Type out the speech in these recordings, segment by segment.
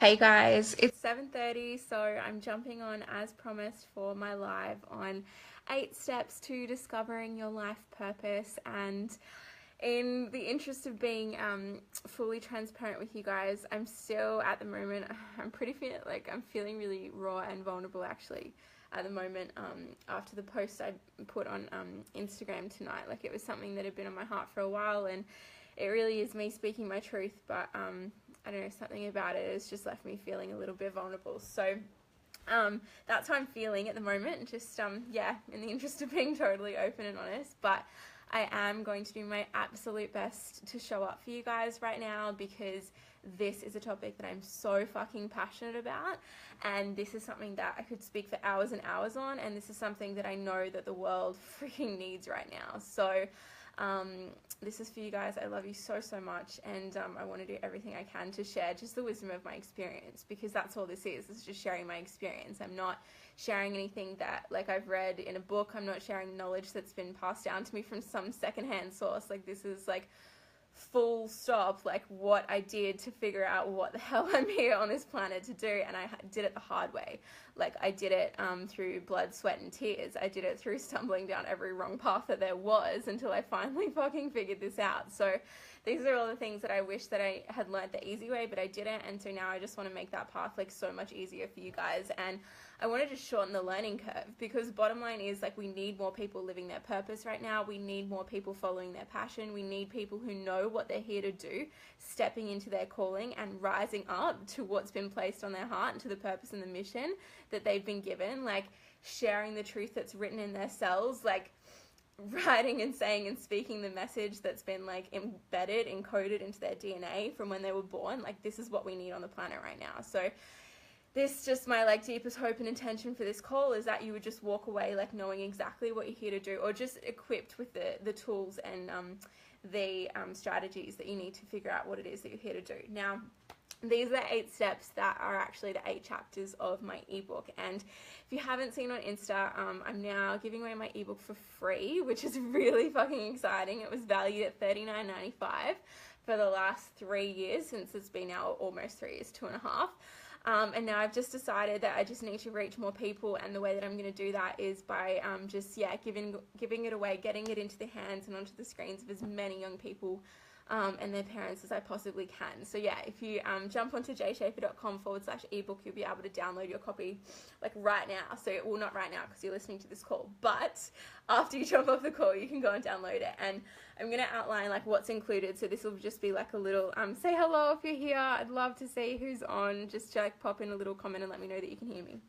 Hey guys, it's 7:30, so I'm jumping on as promised for my live on 8 steps to discovering your life purpose. And in the interest of being fully transparent with you guys, I'm still at the moment, I'm feeling really raw and vulnerable actually at the moment, after the post I put on Instagram tonight. Like, it was something that had been on my heart for a while, and it really is me speaking my truth, but I don't know, something about it has just left me feeling a little bit vulnerable. So that's how I'm feeling at the moment, just in the interest of being totally open and honest. But I am going to do my absolute best to show up for you guys right now, because this is a topic that I'm so fucking passionate about, and this is something that I could speak for hours and hours on, and this is something that I know that the world freaking needs right now. So this is for you guys. I love you so, so much, and I want to do everything I can to share just the wisdom of my experience, because that's all this is. It's just sharing my experience. I'm not sharing anything that I've read in a book. I'm not sharing knowledge that's been passed down to me from some secondhand source. This is full stop what I did to figure out what the hell I'm here on this planet to do, and I did it the hard way. I did it through blood, sweat, and tears. I did it through stumbling down every wrong path that there was until I finally fucking figured this out. So these are all the things that I wish that I had learned the easy way, but I didn't, and so now I just want to make that path so much easier for you guys. And I want to just shorten the learning curve, because bottom line is we need more people living their purpose right now. We need more people following their passion. We need people who know what they're here to do, stepping into their calling and rising up to what's been placed on their heart and to the purpose and the mission that they've been given, sharing the truth that's written in their cells, writing and saying and speaking the message that's been embedded, encoded into their DNA from when they were born. This is what we need on the planet right now. So this, just my deepest hope and intention for this call, is that you would just walk away knowing exactly what you're here to do, or just equipped with the tools and the strategies that you need to figure out what it is that you're here to do. Now, these are the 8 steps that are actually the 8 chapters of my ebook. And if you haven't seen on Insta, I'm now giving away my ebook for free, which is really fucking exciting. It was valued at $39.95 for the last 3 years, since it's been now almost 3 years, 2.5. And now I've just decided that I just need to reach more people, and the way that I'm going to do that is by giving it away, getting it into the hands and onto the screens of as many young people and their parents as I possibly can. So yeah, if you jump onto jshafer.com/ebook, you'll be able to download your copy right now. So, well, not right now because you're listening to this call, but after you jump off the call, you can go and download it. And I'm going to outline what's included. So this will just be a little say hello if you're here. I'd love to see who's on. Just pop in a little comment and let me know that you can hear me.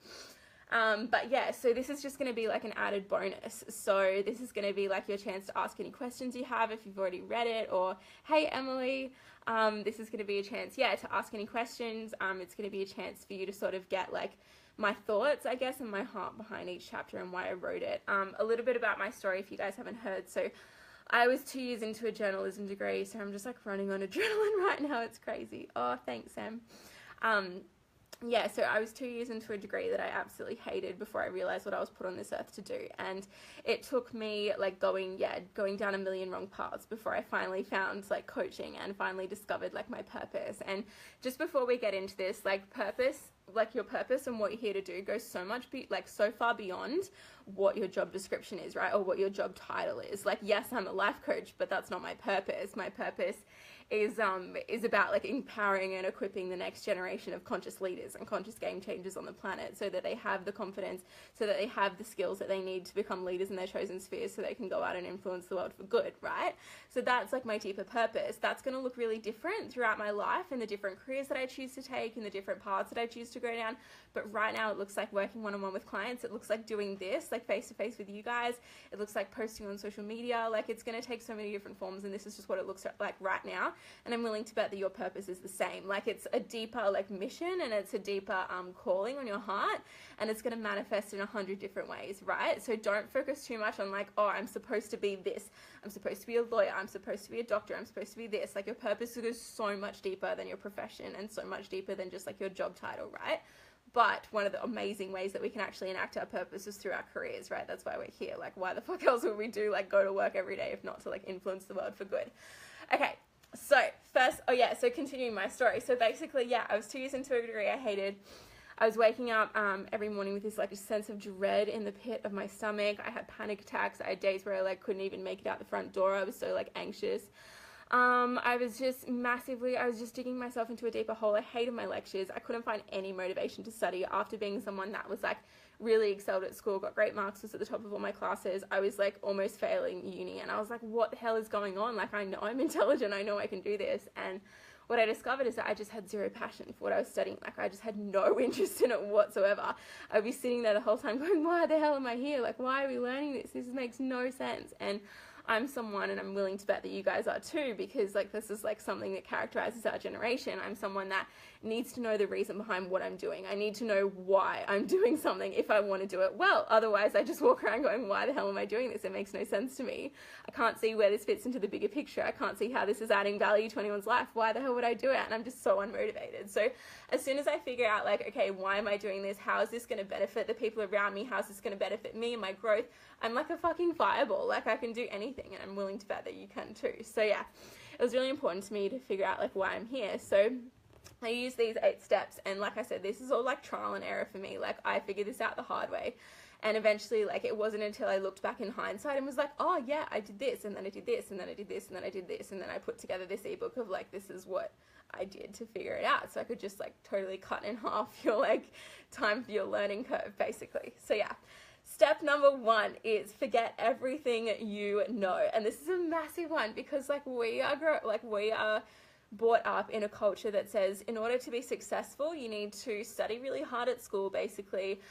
But yeah, so this is just going to be an added bonus. So this is going to be your chance to ask any questions you have if you've already read it, or, hey, Emily, this is going to be a chance, to ask any questions. It's going to be a chance for you to sort of get my thoughts, I guess, and my heart behind each chapter and why I wrote it. A little bit about my story if you guys haven't heard. So I was 2 years into a journalism degree, so I'm just running on adrenaline right now. It's crazy. Oh, thanks, Sam. So I was 2 years into a degree that I absolutely hated before I realized what I was put on this earth to do. And it took me going down a million wrong paths before I finally found coaching and finally discovered my purpose. And just before we get into this, purpose, your purpose and what you're here to do goes so much so far beyond what your job description is, right? Or what your job title is. Yes, I'm a life coach, but that's not my purpose. My purpose is about empowering and equipping the next generation of conscious leaders and conscious game changers on the planet, so that they have the confidence, so that they have the skills that they need to become leaders in their chosen spheres, so they can go out and influence the world for good, right? So that's my deeper purpose. That's going to look really different throughout my life, and the different careers that I choose to take and the different paths that I choose to go down. But right now it looks like working one-on-one with clients. It looks like doing this face-to-face with you guys. It looks like posting on social media. It's going to take so many different forms, and this is just what it looks like right now. And I'm willing to bet that your purpose is the same. It's a deeper mission, and it's a deeper calling on your heart, and it's going to manifest in 100 different ways, right? So don't focus too much on oh, I'm supposed to be this, I'm supposed to be a lawyer, I'm supposed to be a doctor, I'm supposed to be this. Your purpose goes so much deeper than your profession, and so much deeper than just your job title, right? But one of the amazing ways that we can actually enact our purpose is through our careers, right? That's why we're here. Why the fuck else would we do go to work every day if not to influence the world for good? Okay, So first, so continuing my story. So basically, I was 2 years into a degree I hated. I was waking up every morning with this like sense of dread in the pit of my stomach. I had panic attacks. I had days where I like couldn't even make it out the front door. I was so like anxious. I was just digging myself into a deeper hole. I hated my lectures. I couldn't find any motivation to study after being someone that was like really excelled at school, got great marks, was at the top of all my classes. I was like almost failing uni, and I was like, what the hell is going on? Like, I know I'm intelligent. I know I can do this. And what I discovered is that I just had zero passion for what I was studying. Like, I just had no interest in it whatsoever. I'd be sitting there the whole time going, why the hell am I here? Like, why are we learning this? This makes no sense. And I'm someone, and I'm willing to bet that you guys are too, because like this is like something that characterizes our generation. I'm someone that needs to know the reason behind what I'm doing. I need to know why I'm doing something if I want to do it well. Otherwise, I just walk around going, why the hell am I doing this? It makes no sense to me. I can't see where this fits into the bigger picture. I can't see how this is adding value to anyone's life. Why the hell would I do it? And I'm just so unmotivated. So as soon as I figure out like, okay, why am I doing this? How is this going to benefit the people around me? How is this going to benefit me and my growth? I'm like a fucking fireball. Like, I can do anything, and I'm willing to bet that you can too. So yeah, it was really important to me to figure out like why I'm here. So I use these 8 steps, and like I said, this is all like trial and error for me. Like, I figured this out the hard way. And eventually, like, it wasn't until I looked back in hindsight and was like, oh yeah, I did this, and then I did this, and then I did this, and then I did this, and then I put together this ebook of like, this is what I did to figure it out. So I could just like totally cut in half your like time for your learning curve, basically. So yeah. Step number 1 is forget everything you know. And this is a massive one, because like we are brought up in a culture that says in order to be successful, you need to study really hard at school, basically,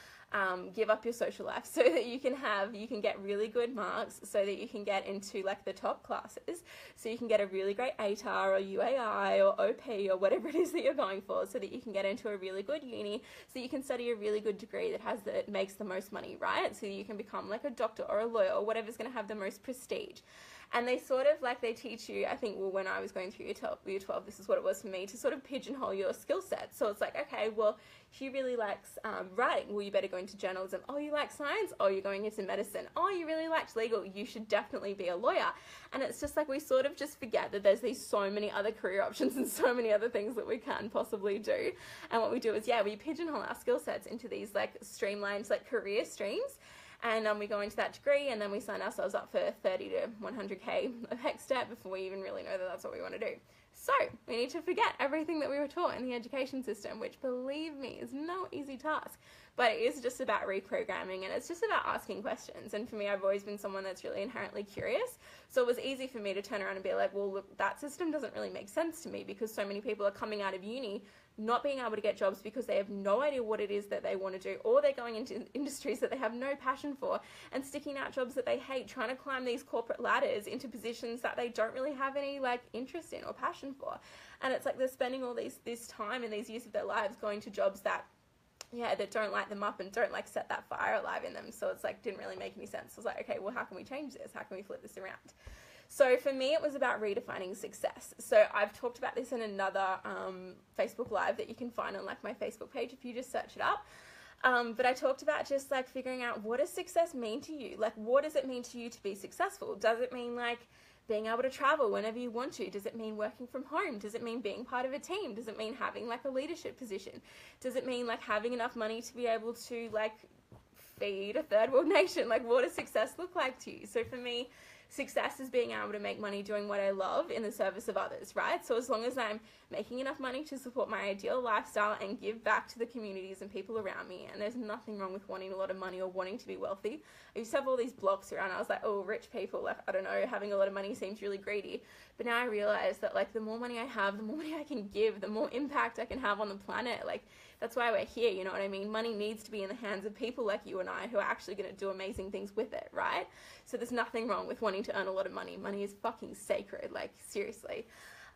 give up your social life so that you can get really good marks, so that you can get into like the top classes, so you can get a really great ATAR or UAI or OP or whatever it is that you're going for, so that you can get into a really good uni, so you can study a really good degree that makes the most money, right? So you can become like a doctor or a lawyer or whatever's going to have the most prestige. And they sort of like, they teach you, I think, well, when I was going through year 12, this is what it was for me, to sort of pigeonhole your skill set. So it's like, okay, well, she really likes writing. Well, you better go into journalism. Oh, you like science? Oh, you're going into medicine. Oh, you really liked legal. You should definitely be a lawyer. And it's just like, we sort of just forget that there's these so many other career options and so many other things that we can possibly do. And what we do is, we pigeonhole our skill sets into these like streamlined like career streams. And we go into that degree, and then we sign ourselves up for 30 to 100k of hex debt before we even really know that that's what we want to do. So we need to forget everything that we were taught in the education system, which, believe me, is no easy task. But it is just about reprogramming, and it's just about asking questions. And for me, I've always been someone that's really inherently curious. So it was easy for me to turn around and be like, well, look, that system doesn't really make sense to me, because so many people are coming out of uni not being able to get jobs because they have no idea what it is that they want to do, or they're going into industries that they have no passion for, and sticking out jobs that they hate, trying to climb these corporate ladders into positions that they don't really have any like interest in or passion for. And it's like they're spending all this time and these years of their lives going to jobs that don't light them up and don't like set that fire alive in them. So it's like, didn't really make any sense. I was like, okay, well, how can we change this? How can we flip this around? So for me, it was about redefining success. So I've talked about this in another Facebook Live that you can find on like my Facebook page if you just search it up. But I talked about just like figuring out, what does success mean to you? Like, what does it mean to you to be successful? Does it mean like being able to travel whenever you want to? Does it mean working from home? Does it mean being part of a team? Does it mean having like a leadership position? Does it mean like having enough money to be able to like feed a third world nation? Like, what does success look like to you? So for me, success is being able to make money doing what I love in the service of others, right? So as long as I'm making enough money to support my ideal lifestyle and give back to the communities and people around me, and there's nothing wrong with wanting a lot of money or wanting to be wealthy. I used to have all these blocks around. I was like, oh, rich people, like, I don't know, having a lot of money seems really greedy. But now I realize that like the more money I have, the more money I can give, the more impact I can have on the planet. Like, that's why we're here, you know what I mean? Money needs to be in the hands of people like you and I who are actually going to do amazing things with it, right? So there's nothing wrong with wanting to earn a lot of money. Money is fucking sacred, like, seriously.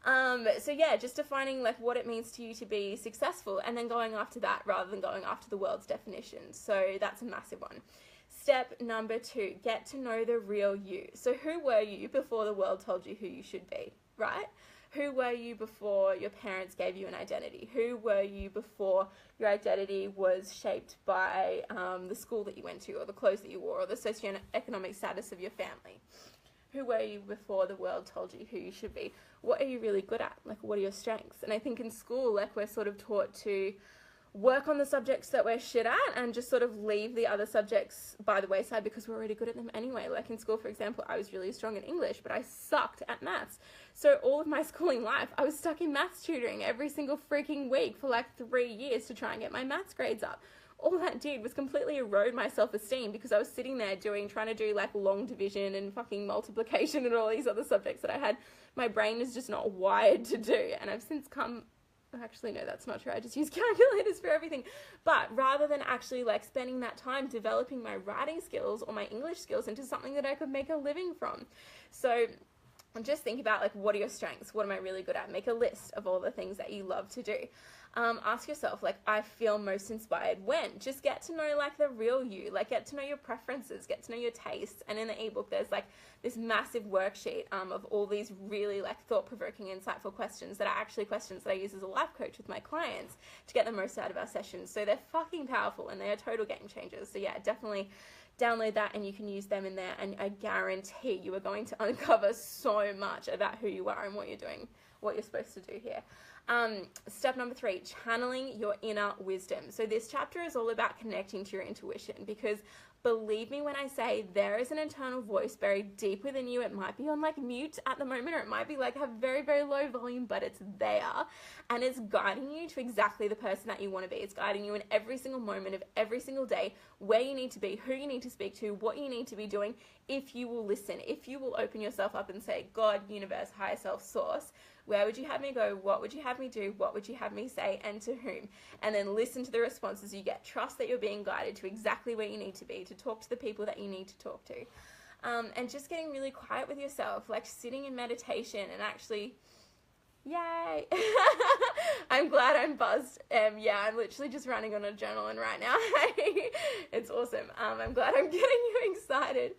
So yeah, just defining like what it means to you to be successful, and then going after that rather than going after the world's definition. So that's a massive one. Step number 2, get to know the real you. So who were you before the world told you who you should be, right? Who were you before your parents gave you an identity? Who were you before your identity was shaped by the school that you went to, or the clothes that you wore, or the socioeconomic status of your family? Who were you before the world told you who you should be? What are you really good at? Like, what are your strengths? And I think in school, like, we're sort of taught to work on the subjects that we're shit at and just sort of leave the other subjects by the wayside because we're already good at them anyway. Like in school, for example, I was really strong in English, but I sucked at maths. So all of my schooling life, I was stuck in maths tutoring every single freaking week for like 3 years to try and get my maths grades up. All that did was completely erode my self-esteem because I was sitting there trying to do like long division and fucking multiplication and all these other subjects that I had. My brain is just not wired to do. And I've since come... Actually, no, that's not true. I just use calculators for everything. But rather than actually like spending that time developing my writing skills or my English skills into something that I could make a living from. So just think about like, what are your strengths? What am I really good at? Make a list of all the things that you love to do. Ask yourself, like, I feel most inspired when? Just get to know, like, the real you. Like, get to know your preferences, get to know your tastes. And in the ebook, there's, like, this massive worksheet of all these really, like, thought-provoking, insightful questions that are actually questions that I use as a life coach with my clients to get the most out of our sessions. So they're fucking powerful, and they are total game changers. So, yeah, definitely download that, and you can use them in there. And I guarantee you are going to uncover so much about who you are and what you're doing, what you're supposed to do here. Step number 3, channeling your inner wisdom. So this chapter is all about connecting to your intuition, because believe me when I say there is an internal voice buried deep within you. It might be on like mute at the moment, or it might be like have very, very low volume, but it's there and it's guiding you to exactly the person that you want to be. It's guiding you in every single moment of every single day, where you need to be, who you need to speak to, what you need to be doing. If you will listen, if you will open yourself up and say, God, universe, higher self, source, where would you have me go? What would you have me do? What would you have me say? And to whom? And then listen to the responses you get. Trust that you're being guided to exactly where you need to be, to talk to the people that you need to talk to. And just getting really quiet with yourself, like sitting in meditation and actually... Yay! I'm glad I'm buzzed. Yeah, I'm literally just running on adrenaline right now. It's awesome. I'm glad I'm getting you excited.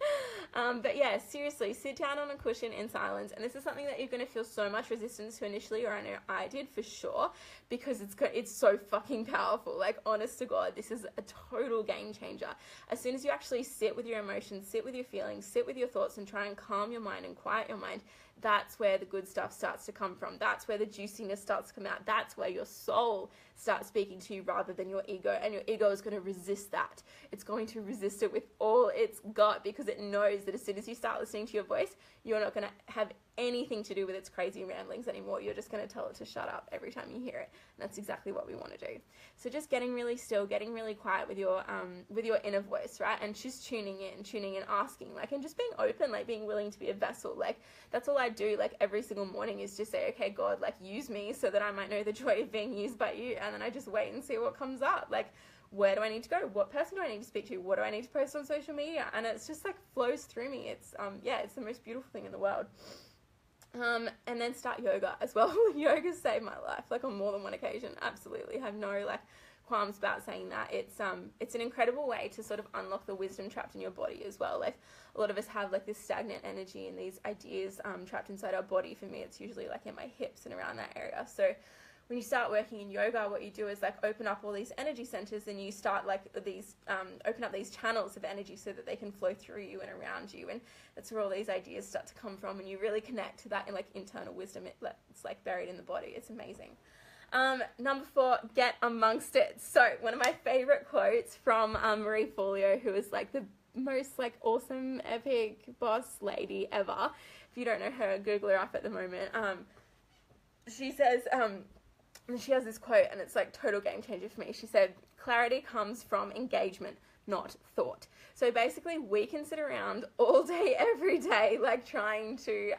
But yeah, seriously, sit down on a cushion in silence. And this is something that you're going to feel so much resistance to initially, or I know I did for sure, because it's so fucking powerful. Like, honest to God, this is a total game changer. As soon as you actually sit with your emotions, sit with your feelings, sit with your thoughts, and try and calm your mind and quiet your mind, that's where the good stuff starts to come from. That's where the juiciness starts to come out. That's where your soul starts speaking to you rather than your ego. And your ego is going to resist that. It's going to resist it with all its gut, because it knows that as soon as you start listening to your voice, you're not going to have anything to do with its crazy ramblings anymore. You're just going to tell it to shut up every time you hear it. And that's exactly what we want to do. So just getting really still, getting really quiet with your inner voice, right? And just tuning in, asking, like, and just being open, like being willing to be a vessel. Like, that's all I do, like, every single morning is just say, okay, God, like, use me so that I might know the joy of being used by you. And then I just wait and see what comes up. Like, where do I need to go? What person do I need to speak to? What do I need to post on social media? And it's just like flows through me. It's it's the most beautiful thing in the world. And then start yoga as well. Yoga saved my life, like, on more than one occasion. Absolutely, have no like qualms about saying that. It's an incredible way to sort of unlock the wisdom trapped in your body as well. Like, a lot of us have like this stagnant energy and these ideas trapped inside our body. For me, it's usually like in my hips and around that area. So when you start working in yoga, what you do is like open up all these energy centers, and you start like these open up these channels of energy so that they can flow through you and around you. And that's where all these ideas start to come from, and you really connect to that in like internal wisdom. It's like buried in the body. It's amazing. Number 4, get amongst it. So one of my favorite quotes from Marie Forleo, who is like the most like awesome, epic boss lady ever. If you don't know her, Google her up at the moment. She says, and she has this quote, and it's like total game changer for me. She said, clarity comes from engagement, not thought. So basically, we can sit around all day, every day, like trying to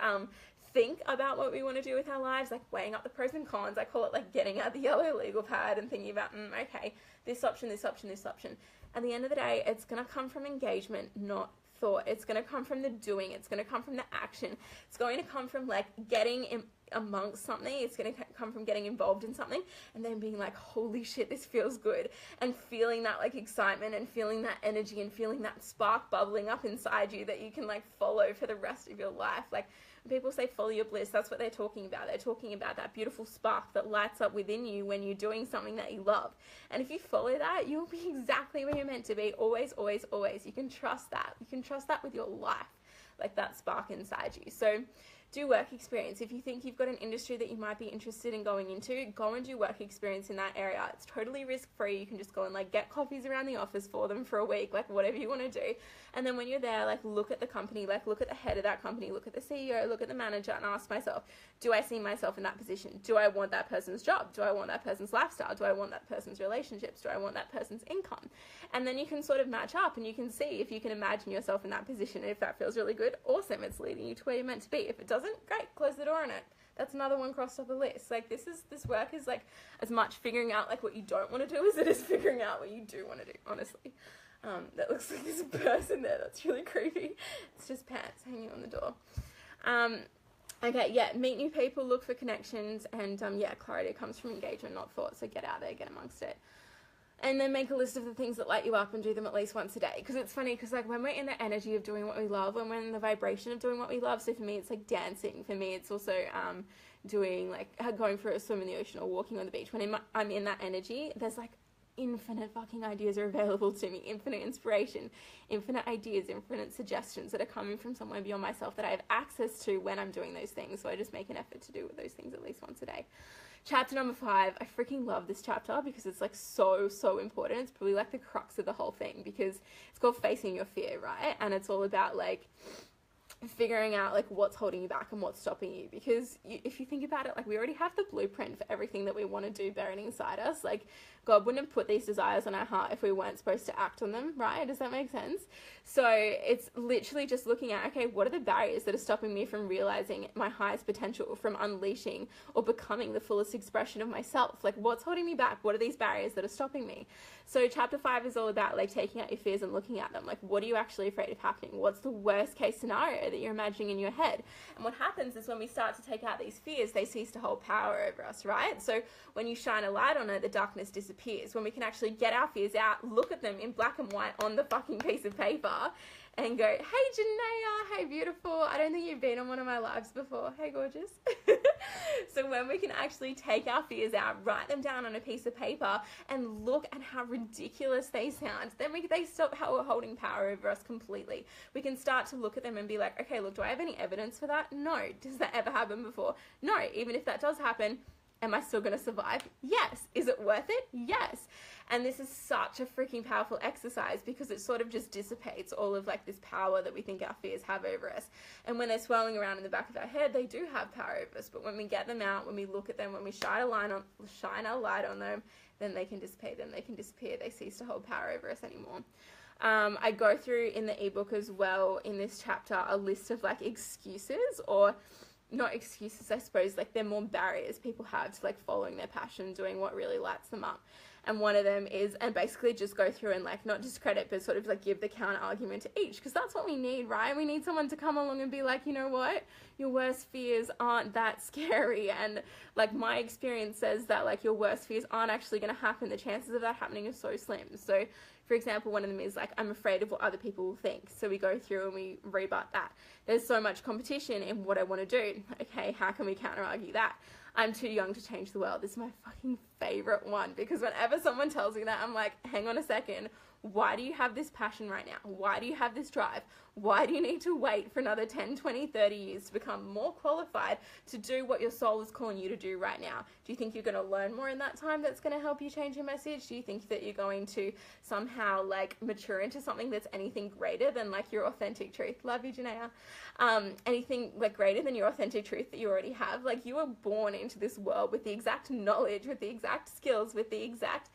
think about what we want to do with our lives, like weighing up the pros and cons. I call it like getting out the yellow legal pad and thinking about, okay, this option, this option, this option. At the end of the day, it's going to come from engagement, not thought. It's going to come from the doing. It's going to come from the action. It's going to come from like getting amongst something. It's going to come from getting involved in something and then being like, holy shit, this feels good, and feeling that like excitement and feeling that energy and feeling that spark bubbling up inside you that you can like follow for the rest of your life. Like, when people say follow your bliss, that's what they're talking about. They're talking about that beautiful spark that lights up within you when you're doing something that you love. And if you follow that, you'll be exactly where you're meant to be. Always, always, always. You can trust that. You can trust that with your life. like that spark inside you. So do work experience. If you think you've got an industry that you might be interested in going into, go and do work experience in that area. It's totally risk-free. You can just go and like get coffees around the office for them for a week, like whatever you want to do. And then when you're there, like look at the company, like look at the head of that company, look at the CEO, look at the manager, and ask myself, do I see myself in that position? Do I want that person's job? Do I want that person's lifestyle? Do I want that person's relationships? Do I want that person's income? And then you can sort of match up and you can see if you can imagine yourself in that position. And if that feels really good, awesome, it's leading you to where you're meant to be. If it doesn't, great, close the door on it. That's another one crossed off the list. Like this work is like as much figuring out like what you don't want to do as it is figuring out what you do want to do, honestly. That looks like there's a person there. That's really creepy. It's just pants hanging on the door. Okay, yeah, meet new people, look for connections, and yeah, clarity comes from engagement, not thought. So get out there, get amongst it. And then make a list of the things that light you up and do them at least once a day. Because it's funny, because like when we're in the energy of doing what we love, when we're in the vibration of doing what we love, so for me it's like dancing. For me it's also doing like going for a swim in the ocean or walking on the beach. When I'm in that energy, there's like infinite fucking ideas are available to me, infinite inspiration, infinite ideas, infinite suggestions that are coming from somewhere beyond myself that I have access to when I'm doing those things. So I just make an effort to do those things at least once a day. Chapter number 5, I freaking love this chapter because it's like so important. It's probably like the crux of the whole thing because it's called Facing Your Fear, right? And it's all about like figuring out like what's holding you back and what's stopping you, because if you think about it, like we already have the blueprint for everything that we want to do buried inside us. Like God wouldn't have put these desires on our heart if we weren't supposed to act on them, right? Does that make sense? So it's literally just looking at, okay, what are the barriers that are stopping me from realizing my highest potential, from unleashing or becoming the fullest expression of myself? Like what's holding me back? What are these barriers that are stopping me? So chapter 5 is all about like taking out your fears and looking at them. Like what are you actually afraid of happening? What's the worst case scenario that you're imagining in your head? And what happens is when we start to take out these fears, they cease to hold power over us, right? So when you shine a light on it, the darkness disappears. When we can actually get our fears out, look at them in black and white on the fucking piece of paper and go, hey Janaea, hey beautiful, I don't think you've been on one of my lives before, hey gorgeous. So when we can actually take our fears out, write them down on a piece of paper and look at how ridiculous they sound, then they stop holding power over us completely. We can start to look at them and be like, okay, look, do I have any evidence for that? No. Does that ever happen before? No. Even if that does happen, am I still going to survive? Yes. Is it worth it? Yes. And this is such a freaking powerful exercise because it sort of just dissipates all of like this power that we think our fears have over us. And when they're swirling around in the back of our head, they do have power over us. But when we get them out, when we look at them, when we shine a light on them, then they can dissipate, then they can disappear. They cease to hold power over us anymore. I go through in the ebook as well in this chapter a list of like excuses, or not excuses, I suppose, like they're more barriers people have to like following their passion, doing what really lights them up. And one of them is, and basically just go through and like not discredit, but sort of like give the counter argument to each, because that's what we need, right? We need someone to come along and be like, you know what, your worst fears aren't that scary. And like my experience says that like your worst fears aren't actually going to happen. The chances of that happening are so slim. So for example, one of them is like, I'm afraid of what other people will think. So we go through and we rebut that. There's so much competition in what I want to do. Okay, how can we counter argue that? I'm too young to change the world. This is my fucking favorite one, because whenever someone tells me that, I'm like, hang on a second. Why do you have this passion right now? Why do you have this drive? Why do you need to wait for another 10, 20, 30 years to become more qualified to do what your soul is calling you to do right now? Do you think you're going to learn more in that time that's going to help you change your message? Do you think that you're going to somehow like mature into something that's anything greater than like your authentic truth? Love you, Janaea. Anything like greater than your authentic truth that you already have? Like you were born into this world with the exact knowledge, with the exact skills, with the exact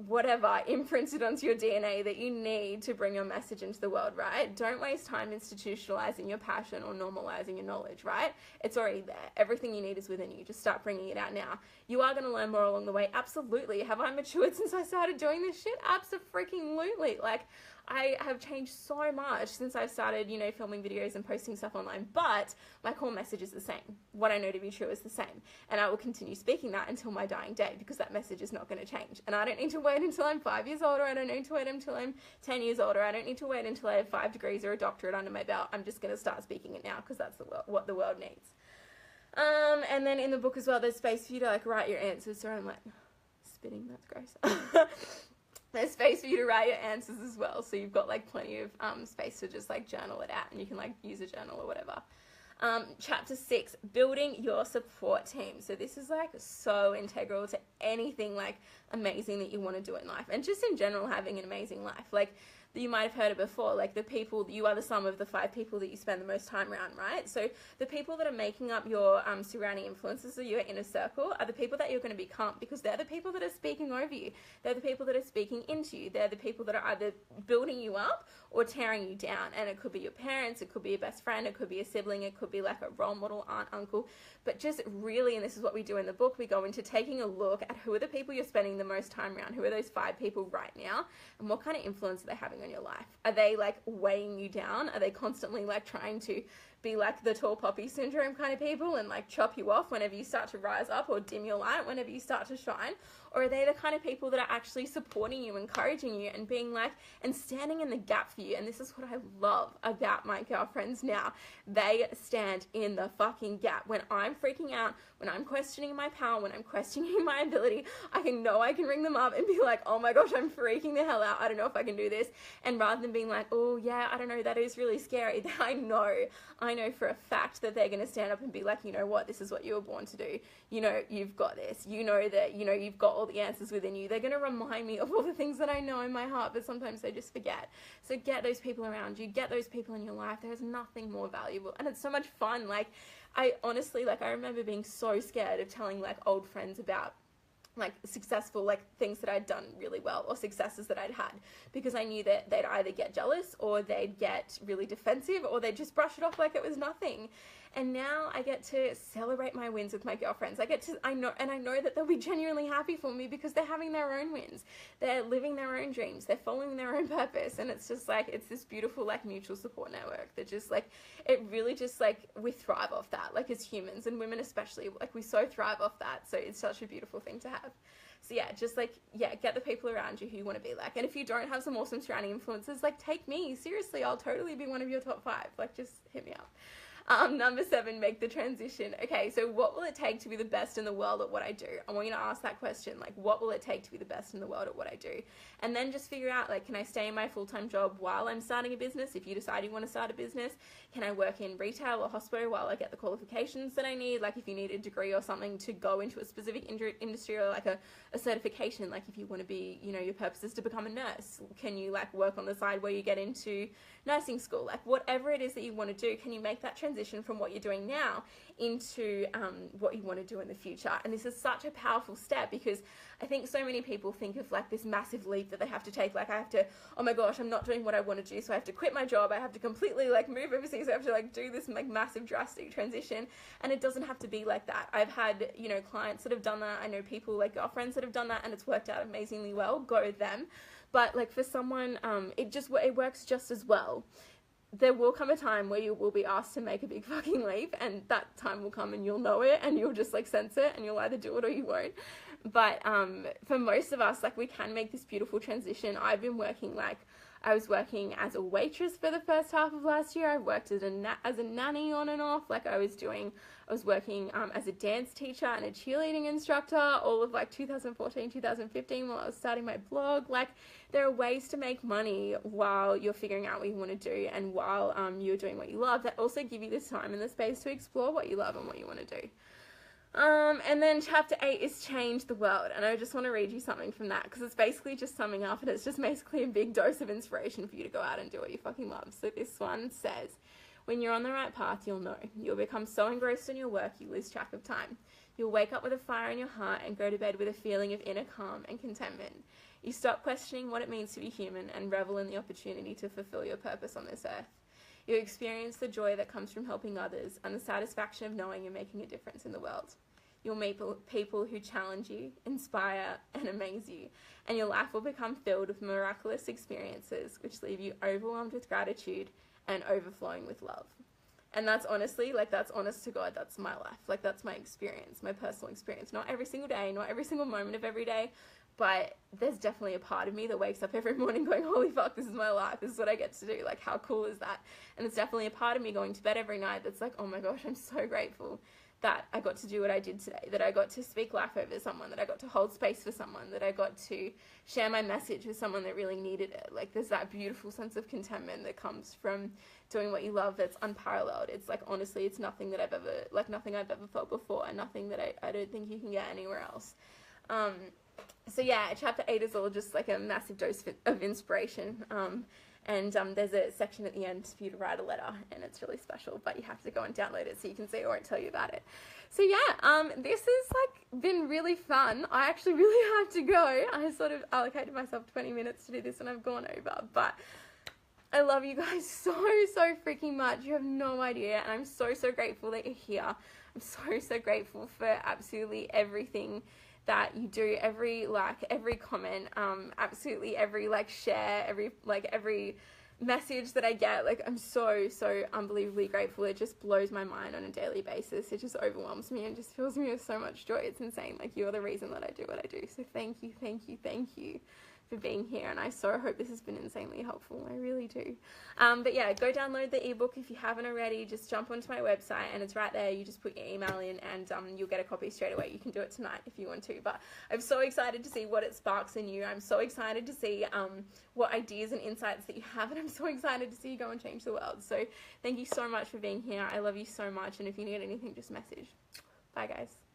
whatever imprinted onto your DNA that you need to bring your message into the world, right? Don't waste time institutionalizing your passion or normalizing your knowledge, right? It's already there. Everything you need is within you. Just start bringing it out now. You are going to learn more along the way. Absolutely. Have I matured since I started doing this shit? Absolutely. Like, I have changed so much since I've started, you know, filming videos and posting stuff online, but my core message is the same. What I know to be true is the same. And I will continue speaking that until my dying day, because that message is not going to change. And I don't need to wait until I'm 5 years older. I don't need to wait until I'm 10 years older. I don't need to wait until I have 5 degrees or a doctorate under my belt. I'm just going to start speaking it now, because that's what the world needs. And then in the book as well, there's space for you to like write your answers. So I'm like spitting, that's gross. There's space for you to write your answers as well, so you've got like plenty of space to just like journal it out, and you can like use a journal or whatever. Chapter 6, building your support team. So this is like so integral to anything like amazing that you want to do in life, and just in general having an amazing life. Like, you might have heard it before, like the people, you are the sum of the 5 people that you spend the most time around, right? So the people that are making up your surrounding influences or your inner circle are the people that you're going to become, because they're the people that are speaking over you. They're the people that are speaking into you. They're the people that are either building you up or tearing you down. And it could be your parents, it could be your best friend, it could be a sibling, it could be like a role model, aunt, uncle. But just really, and this is what we do in the book, we go into taking a look at who are the people you're spending the most time around, who are those 5 people right now, and what kind of influence are they having on your life? Are they like weighing you down? Are they constantly like trying to be like the tall poppy syndrome kind of people and like chop you off whenever you start to rise up, or dim your light whenever you start to shine? Or are they the kind of people that are actually supporting you, encouraging you, and being like, and standing in the gap for you? And this is what I love about my girlfriends now. They stand in the fucking gap. When I'm freaking out, when I'm questioning my power, when I'm questioning my ability, I can ring them up and be like, oh my gosh, I'm freaking the hell out. I don't know if I can do this. And rather than being like, oh yeah, I don't know, that is really scary. I know for a fact that they're going to stand up and be like, you know what, this is what you were born to do. You know, you've got this. You know that, you know, you've got all the answers within you. They're going to remind me of all the things that I know in my heart, but sometimes they just forget. So get those people around you. Get those people in your life. There's nothing more valuable. And it's so much fun. Like, I honestly, like, I remember being so scared of telling, like, old friends about like successful like things that I'd done really well, or successes that I'd had, because I knew that they'd either get jealous, or they'd get really defensive, or they'd just brush it off like it was nothing. And now I get to celebrate my wins with my girlfriends. I know that they'll be genuinely happy for me because they're having their own wins. They're living their own dreams. They're following their own purpose. And it's just like, it's this beautiful like mutual support network that just like, it really just like, we thrive off that. Like as humans, and women especially, like we so thrive off that. So it's such a beautiful thing to have. So yeah, just like, yeah, get the people around you who you want to be like. And if you don't have some awesome surrounding influences, like take me. Seriously, I'll totally be one of your top 5. Like just hit me up. Number 7, make the transition. Okay, so what will it take to be the best in the world at what I do? I want you to ask that question, like, what will it take to be the best in the world at what I do? And then just figure out, like, can I stay in my full-time job while I'm starting a business? If you decide you want to start a business, can I work in retail or hospital while I get the qualifications that I need? Like, if you need a degree or something to go into a specific industry, or like a certification, like if you want to be, you know, your purpose is to become a nurse, can you like work on the side where you get into nursing school? Like whatever it is that you want to do, can you make that transition from what you're doing now into what you want to do in the future? And this is such a powerful step, because I think so many people think of like this massive leap that they have to take. Like I have to, oh my gosh, I'm not doing what I want to do, so I have to quit my job. I have to completely like move overseas. I have to like do this like massive drastic transition. And it doesn't have to be like that. I've had, you know, clients that have done that. I know people like girlfriends that have done that, and it's worked out amazingly well. Go them. But like for someone, it works just as well. There will come a time where you will be asked to make a big fucking leap, and that time will come and you'll know it, and you'll just like sense it, and you'll either do it or you won't. But for most of us, like we can make this beautiful transition. I was working as a waitress for the first half of last year. I worked as a nanny on and off. Like I was working as a dance teacher and a cheerleading instructor all of like 2014, 2015 while I was starting my blog. Like there are ways to make money while you're figuring out what you want to do, and while you're doing what you love, that also give you this time and the space to explore what you love and what you want to do. And then chapter 8 is change the world, and I just want to read you something from that, because it's basically just summing up, and it's just basically a big dose of inspiration for you to go out and do what you fucking love. So this one says, when you're on the right path, you'll know. You'll become so engrossed in your work, you lose track of time. You'll wake up with a fire in your heart and go to bed with a feeling of inner calm and contentment. You stop questioning what it means to be human and revel in the opportunity to fulfill your purpose on this earth. You experience the joy that comes from helping others and the satisfaction of knowing you're making a difference in the world. You'll meet people who challenge you, inspire, and amaze you, and your life will become filled with miraculous experiences which leave you overwhelmed with gratitude and overflowing with love. And that's honestly, like, that's honest to God, that's my life. Like, that's my experience, my personal experience. Not every single day, not every single moment of every day, but there's definitely a part of me that wakes up every morning going, holy fuck, this is my life. This is what I get to do. Like, how cool is that? And there's definitely a part of me going to bed every night that's like, oh my gosh, I'm so grateful that I got to do what I did today, that I got to speak life over someone, that I got to hold space for someone, that I got to share my message with someone that really needed it. Like, there's that beautiful sense of contentment that comes from doing what you love that's unparalleled. It's like, honestly, it's nothing that I've ever felt before, and nothing that I don't think you can get anywhere else. So yeah, chapter 8 is all just like a massive dose of inspiration. And there's a section at the end for you to write a letter, and it's really special, but you have to go and download it so you can see. I won't tell you about it. So yeah, this has like been really fun. I actually really have to go. I sort of allocated myself 20 minutes to do this and I've gone over, but I love you guys so freaking much. You have no idea, and I'm so grateful that you're here. I'm so grateful for absolutely everything that you do, every like, every comment, absolutely every like share, every message that I get. Like, I'm so unbelievably grateful. It just blows my mind on a daily basis. It just overwhelms me and just fills me with so much joy. It's insane. Like, you're the reason that I do what I do. So thank you for being here, and I so hope this has been insanely helpful. I really do. But yeah, go download the ebook if you haven't already. Just jump onto my website and it's right there. You just put your email in and you'll get a copy straight away. You can do it tonight if you want to, but I'm so excited to see what it sparks in you. I'm so excited to see what ideas and insights that you have, and I'm so excited to see you go and change the world. So thank you so much for being here. I love you so much, and if you need anything, just message. Bye guys.